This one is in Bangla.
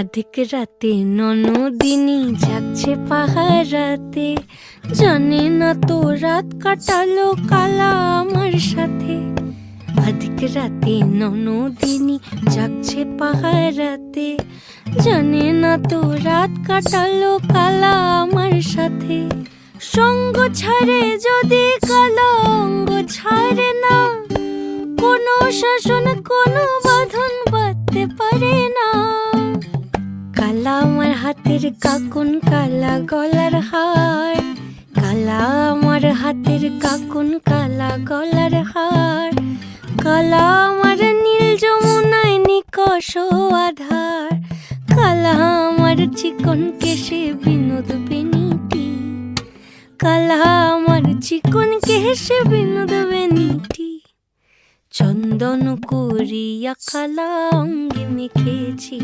আধিক রাতে ননদিনী যাচ্ছে পাহারাতে, জানে না তো রাত কাটালো কালা আমার সাথে। আধিক রাতে ননদিনী যাচ্ছে পাহারাতে, জানে না তো রাত কাটালো কালা আমার সাথে। সঙ্গ ছাড়ে যদি কালা অঙ্গ ছাড়ে না, কোনো শাসন কোনো বাঁধন বাঁধতে পারে না। কালা আমার হাতের কাকুন কালা গলার হার, কালা আমার হাতের কাকুন কালা গলার হার। কালা আমার নীল যমুনায় নিকষ আধার, কালা আমার চিকন কেশে বিনোদ বেনিটি, কালা আমার চিকন কেশে বিনোদ বেনিটি। চন্দন করিয়া কালা অঙ্গে মেখেছি।